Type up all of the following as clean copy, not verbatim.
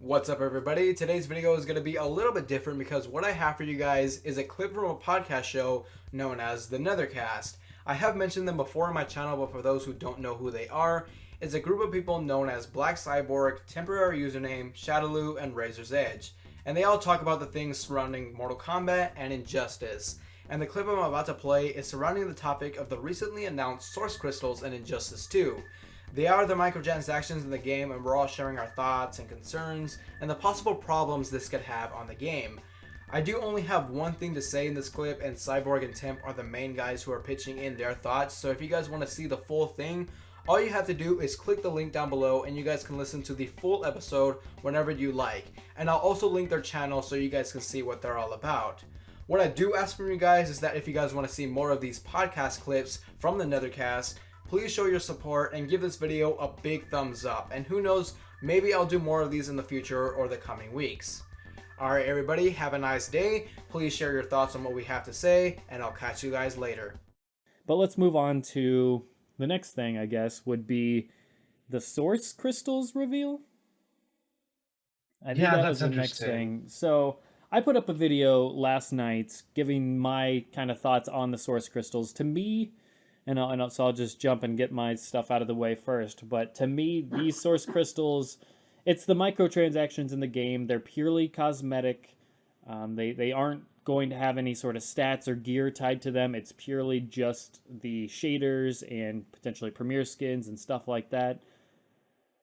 What's up, everybody? Today's video is going to be a little bit different because what I have for you guys is a clip from a podcast show known as the Nethercast. I have mentioned them before on my channel, but for those who don't know who they are, it's a group of people known as Black Cyborg, Temporary Username, Shadowloo, and Razor's Edge. And they all talk about the things surrounding Mortal Kombat and Injustice. And the clip I'm about to play is surrounding the topic of the recently announced Source Crystals in Injustice 2. They are the microtransactions in the game, and we're all sharing our thoughts and concerns and the possible problems this could have on the game. I do only have one thing to say in this clip, and Cyborg and Temp are the main guys who are pitching in their thoughts, so if you guys want to see the full thing, all you have to do is click the link down below and you guys can listen to the full episode whenever you like. And I'll also link their channel so you guys can see what they're all about. What I do ask from you guys is that if you guys want to see more of these podcast clips from the Nethercast, please show your support and give this video a big thumbs up. And who knows, maybe I'll do more of these in the future or the coming weeks. Alright everybody, have a nice day. Please share your thoughts on what we have to say, and I'll catch you guys later. But let's move on to the next thing, I guess, would be the Source Crystals reveal. I think that was the next thing. So I put up a video last night giving my kind of thoughts on the Source Crystals. To me, so I'll just jump and get my stuff out of the way first. But to me, these Source Crystals, it's the microtransactions in the game. They're purely cosmetic. They aren't going to have any sort of stats or gear tied to them. It's purely just the shaders and potentially premiere skins and stuff like that.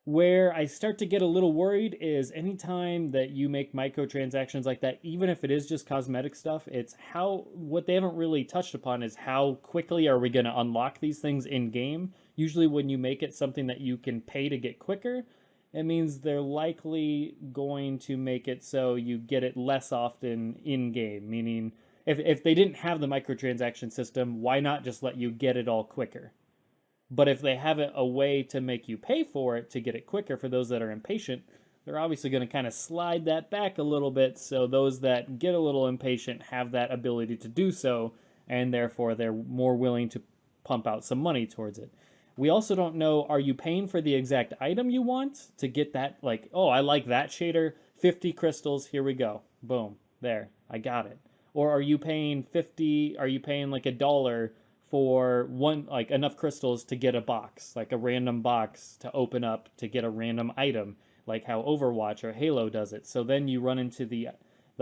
Where I start to get a little worried is anytime that you make microtransactions like that, even if it is just cosmetic stuff, it's what they haven't really touched upon is how quickly are we going to unlock these things in game. Usually when you make it something that you can pay to get quicker, it means they're likely going to make it so you get it less often in game. Meaning if they didn't have the microtransaction system, why not just let you get it all quicker? But if they have a way to make you pay for it to get it quicker for those that are impatient, they're obviously going to kind of slide that back a little bit so those that get a little impatient have that ability to do so, and therefore they're more willing to pump out some money towards it. We also don't know, are you paying for the exact item you want to get that, like, oh, I like that shader, 50 crystals, here we go. Boom, there, I got it. Or are you paying like $1 for enough crystals to get a box, like a random box to open up to get a random item, like how Overwatch or Halo does it. So then you run into the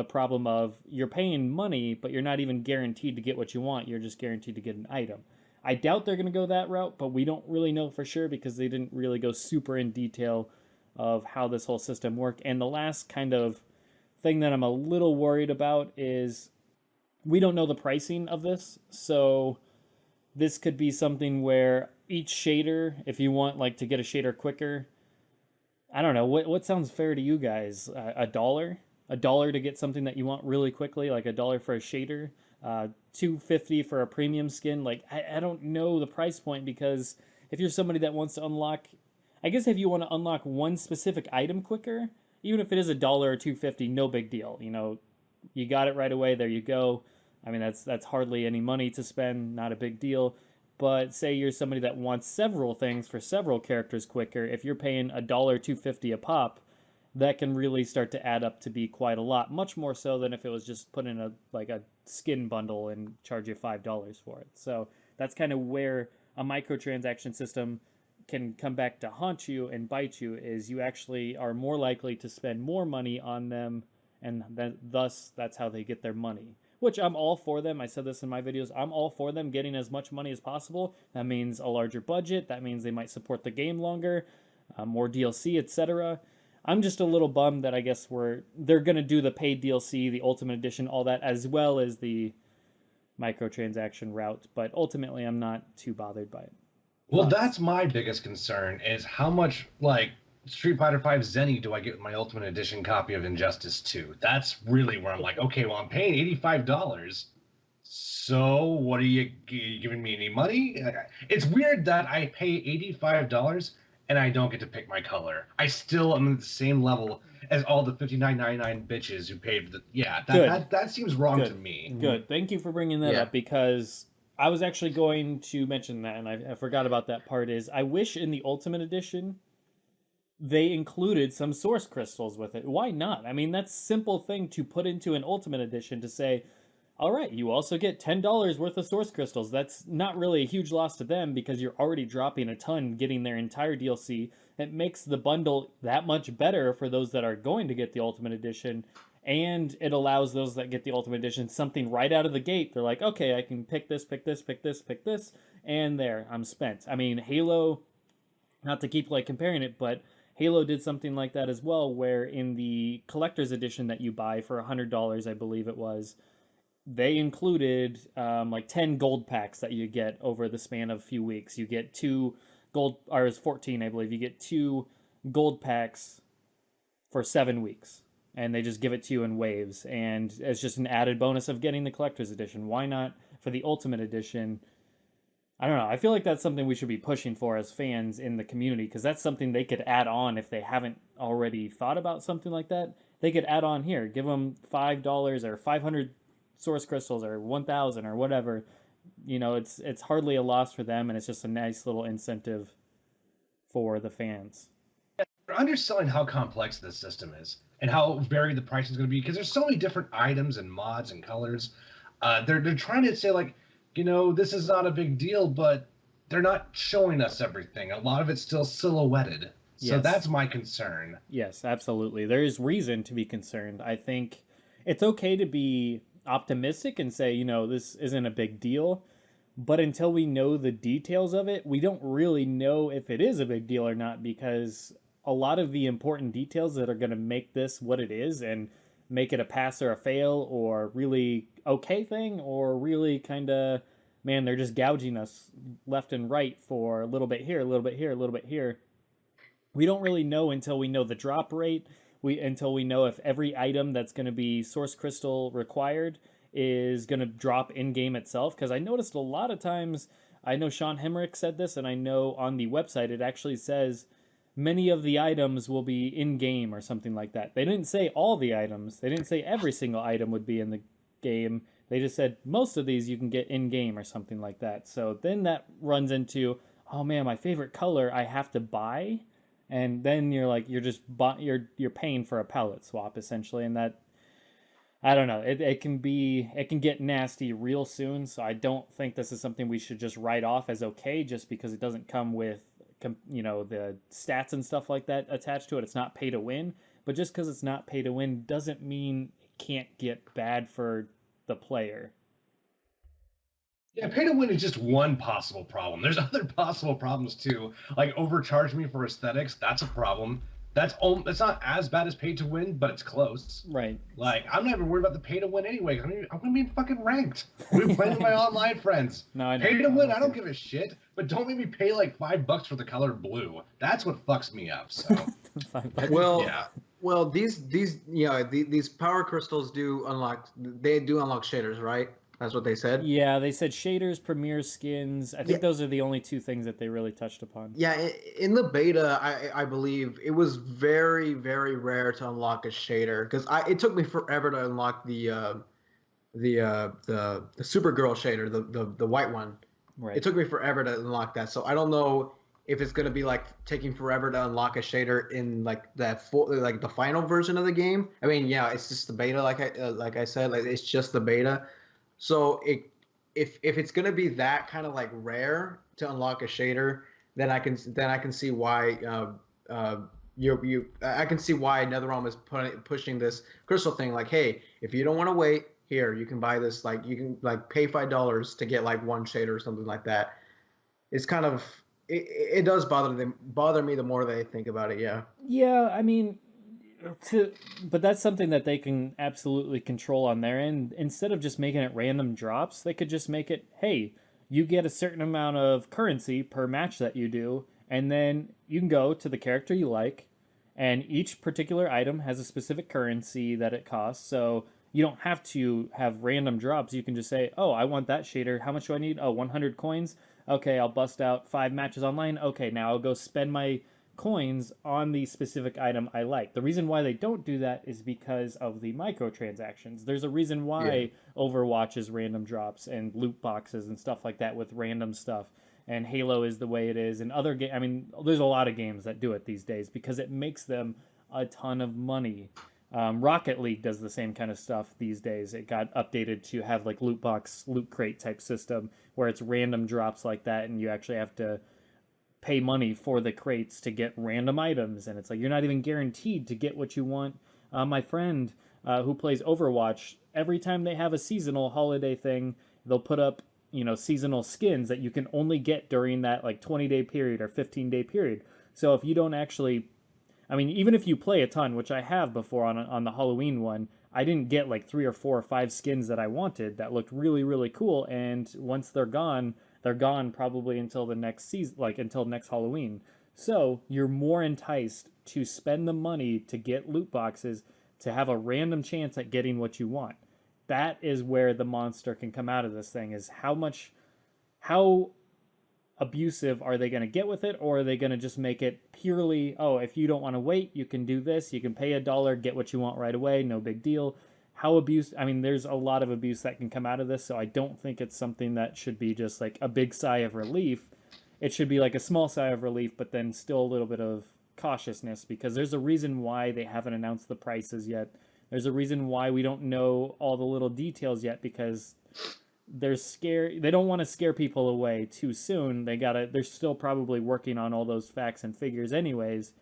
problem of you're paying money, but you're not even guaranteed to get what you want. You're just guaranteed to get an item. I doubt they're going to go that route, but we don't really know for sure because they didn't really go super in detail of how this whole system worked. And the last kind of thing that I'm a little worried about is we don't know the pricing of this. So this could be something where each shader, if you want like to get a shader quicker, I don't know, what sounds fair to you guys? $1? $1 to get something that you want really quickly, like $1 for a shader, $2.50 for a premium skin. Like I don't know the price point, because if you're somebody that wants to unlock, I guess if you want to unlock one specific item quicker, even if it is $1 or $2.50, no big deal. You know, you got it right away, there you go. I mean, that's hardly any money to spend, not a big deal. But say you're somebody that wants several things for several characters quicker, if you're paying $1, $2.50 a pop, that can really start to add up to be quite a lot, much more so than if it was just put in a skin bundle and charge you $5 for it. So that's kind of where a microtransaction system can come back to haunt you and bite you, is you actually are more likely to spend more money on them, and thus that's how they get their money. Which I'm all for them. I said this in my videos. I'm all for them getting as much money as possible. That means a larger budget. That means they might support the game longer, more DLC, etc. I'm just a little bummed that I guess they're going to do the paid DLC, the Ultimate Edition, all that, as well as the microtransaction route. But ultimately, I'm not too bothered by it. Well, that's my biggest concern, is how much, like, Street Fighter V Zenny do I get with my Ultimate Edition copy of Injustice 2? That's really where I'm like, okay, well, I'm paying $85. So what are you giving me any money? It's weird that I pay $85 and I don't get to pick my color. I still am at the same level as all the $59.99 bitches who paid for the... Yeah, that seems wrong to me. Good. Thank you for bringing that up, because I was actually going to mention that, and I forgot about that part, is I wish in the Ultimate Edition they included some source crystals with it. Why not? I mean, that's a simple thing to put into an Ultimate Edition to say, all right, you also get $10 worth of source crystals. That's not really a huge loss to them because you're already dropping a ton getting their entire DLC. It makes the bundle that much better for those that are going to get the Ultimate Edition, and it allows those that get the Ultimate Edition something right out of the gate. They're like, okay, I can pick this, pick this, pick this, pick this, and there, I'm spent. I mean, Halo, not to keep like comparing it, but Halo did something like that as well, where in the collector's edition that you buy for $100, I believe it was, they included like 10 gold packs that you get over the span of a few weeks. You get 2 gold, or it's 14, I believe. You get 2 gold packs for 7 weeks, and they just give it to you in waves. And it's just an added bonus of getting the collector's edition. Why not for the Ultimate Edition? I don't know. I feel like that's something we should be pushing for as fans in the community, because that's something they could add on if they haven't already thought about something like that. They could add on here, give them $5 or 500 source crystals or 1,000 or whatever. You know, it's hardly a loss for them, and it's just a nice little incentive for the fans. They're underselling how complex this system is and how varied the pricing is going to be, because there's so many different items and mods and colors. They're trying to say, like, you know, this is not a big deal, but they're not showing us everything. A lot of it's still silhouetted. So Yes. that's my concern. Yes, absolutely. There is reason to be concerned. I think it's okay to be optimistic and say, you know, this isn't a big deal. But until we know the details of it, we don't really know if it is a big deal or not, because a lot of the important details that are going to make this what it is and make it a pass or a fail or really okay thing or really kind of, man, they're just gouging us left and right for a little bit here, a little bit here, a little bit here. We don't really know until we know the drop rate. Until we know if every item that's going to be source crystal required is going to drop in game itself. Because I noticed a lot of times, I know Sean Hemrick said this, and I know on the website it actually says many of the items will be in game or something like that. They didn't say all the items. They didn't say every single item would be in the game. They just said most of these you can get in game or something like that. So then that runs into, oh man, my favorite color I have to buy. And then you're like, you're paying for a palette swap essentially, and that, I don't know, it can get nasty real soon. So I don't think this is something we should just write off as okay just because it doesn't come with, you know, the stats and stuff like that attached to it. It's not pay to win, but just because it's not pay to win doesn't mean it can't get bad for the player. Yeah, pay to win is just one possible problem. There's other possible problems too. Like overcharge me for aesthetics, that's a problem. It's not as bad as pay to win, but it's close. Right. Like, I'm not even worried about the pay to win anyway. I'm gonna be fucking ranked. We're playing with my online friends. No, I know. Pay to win, I don't give a shit. But don't make me pay like $5 for the color blue. That's what fucks me up. So. Well, yeah. Well, these these power crystals do unlock shaders, right? That's what they said. Yeah, they said shaders, premiere skins. I think those are the only 2 things that they really touched upon. Yeah, in the beta, I believe it was very, very rare to unlock a shader, because it took me forever to unlock the Supergirl shader, the white one. Right. It took me forever to unlock that, so I don't know if it's gonna be like taking forever to unlock a shader in like the final version of the game. I mean, yeah, it's just the beta, like I said, like it's just the beta. So if it's gonna be that kind of like rare to unlock a shader, then I can see why I can see why NetherRealm is pushing this crystal thing. Like, hey, if you don't want to wait, here you can buy this. Like, you can like pay $5 to get like one shader or something like that. It's kind of it does bother me the more that I think about it. Yeah. Yeah, I mean, but that's something that they can absolutely control on their end. Instead of just making it random drops, they could just make it, hey, you get a certain amount of currency per match that you do, and then you can go to the character you like, and each particular item has a specific currency that it costs. So you don't have to have random drops. You can just say, oh, I want that shader. How much do I need? Oh, 100 coins. Okay, I'll bust out 5 matches online. Okay, now I'll go spend my coins on the specific item I like. The reason why they don't do that is because of the microtransactions. There's a reason why Overwatch is random drops and loot boxes and stuff like that with random stuff. and Halo is the way it is, and other I mean, there's a lot of games that do it these days because it makes them a ton of money. Rocket League does the same kind of stuff these days. It got updated to have like loot box, loot crate type system where it's random drops like that, and you actually have to pay money for the crates to get random items, and it's like you're not even guaranteed to get what you want. My friend who plays Overwatch, every time they have a seasonal holiday thing, they'll put up seasonal skins that you can only get during that like 20-day period or 15-day period. So if you don't actually, I mean, even if you play a ton, which I have before on the Halloween one, I didn't get like 3 or 4 or 5 skins that I wanted that looked really, really cool. And once they're gone probably until the next season, like until next Halloween. So you're more enticed to spend the money to get loot boxes to have a random chance at getting what you want. That is where the monster can come out of this thing, is how abusive are they going to get with it, or are they going to just make it purely, oh, if you don't want to wait, you can do this, you can pay $1, get what you want right away, no big deal. I mean, there's a lot of abuse that can come out of this, so I don't think it's something that should be just like a big sigh of relief. It should be like a small sigh of relief, but then still a little bit of cautiousness, because there's a reason why they haven't announced the prices yet. There's a reason why we don't know all the little details yet, because they're scared. They don't want to scare people away too soon. They're still probably working on all those facts and figures anyways.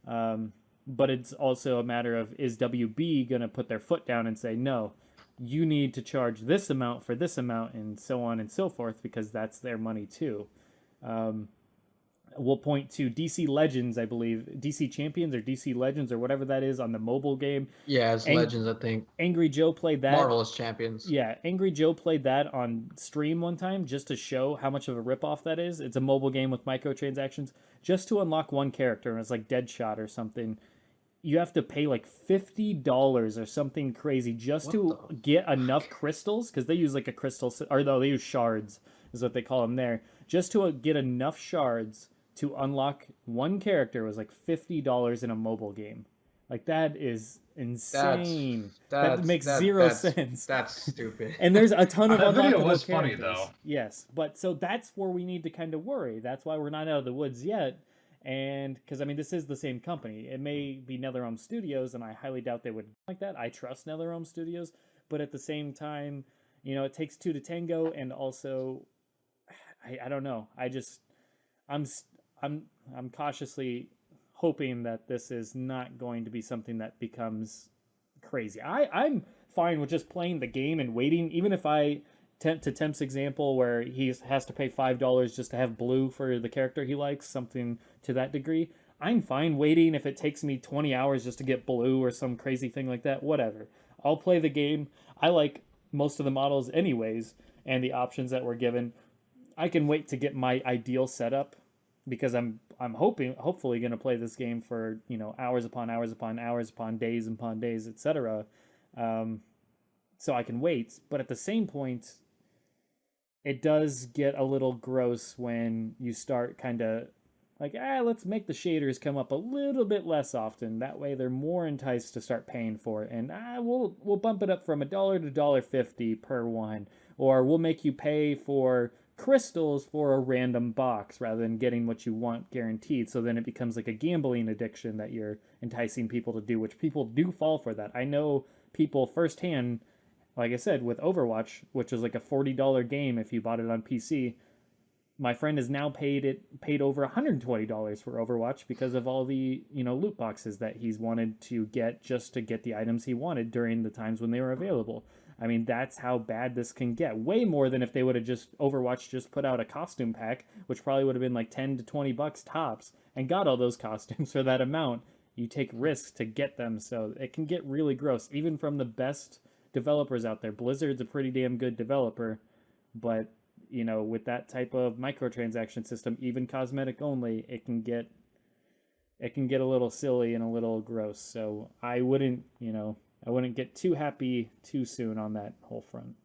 But it's also a matter of, is WB going to put their foot down and say, no, you need to charge this amount for this amount, and so on and so forth, because that's their money too. We'll point to DC Legends, I believe, DC Champions or DC Legends or whatever that is on the mobile game. Yeah, it's Legends, I think. Angry Joe played that. Marvelous Champions. Yeah, Angry Joe played that on stream one time just to show how much of a ripoff that is. It's a mobile game with microtransactions. Just to unlock one character, and it's like Deadshot or something, you have to pay like $50 or something crazy just to get enough crystals, because they use like a crystal, or no, they use shards is what they call them there. Just to get enough shards to unlock one character was like $50 in a mobile game. Like, that is insane. That makes zero sense. That's stupid. And there's a ton of that video unlockable was characters. Funny though. Yes, but so that's where we need to kind of worry. That's why we're not out of the woods yet. And because I mean, this is the same company. It may be NetherRealm Studios, and I highly doubt they would like that. I trust NetherRealm Studios, but at the same time, it takes two to tango, and also, I don't know. I'm cautiously hoping that this is not going to be something that becomes crazy. I'm fine with just playing the game and waiting, even if I to Temp's example where he has to pay $5 just to have blue for the character he likes, something to that degree. I'm fine waiting if it takes me 20 hours just to get blue or some crazy thing like that. Whatever. I'll play the game. I like most of the models anyways, and the options that we're given. I can wait to get my ideal setup, because I'm hopefully going to play this game for hours upon hours upon hours upon days, etc. So I can wait, but at the same point, it does get a little gross when you start kind of like, let's make the shaders come up a little bit less often. That way they're more enticed to start paying for it. And we'll bump it up from $1 to $1.50 per one, or we'll make you pay for crystals for a random box rather than getting what you want guaranteed. So then it becomes like a gambling addiction that you're enticing people to do, which people do fall for that. I know people firsthand, like I said, with Overwatch, which is like a $40 game if you bought it on PC. My friend has now paid over $120 for Overwatch because of all the loot boxes that he's wanted to get just to get the items he wanted during the times when they were available. I mean, that's how bad this can get. Way more than if they would have Overwatch just put out a costume pack, which probably would have been like $10 to $20 tops, and got all those costumes for that amount. You take risks to get them, so it can get really gross, even from the best developers out there. Blizzard's a pretty damn good developer, but with that type of microtransaction system, even cosmetic only, it can get a little silly and a little gross. So I wouldn't get too happy too soon on that whole front.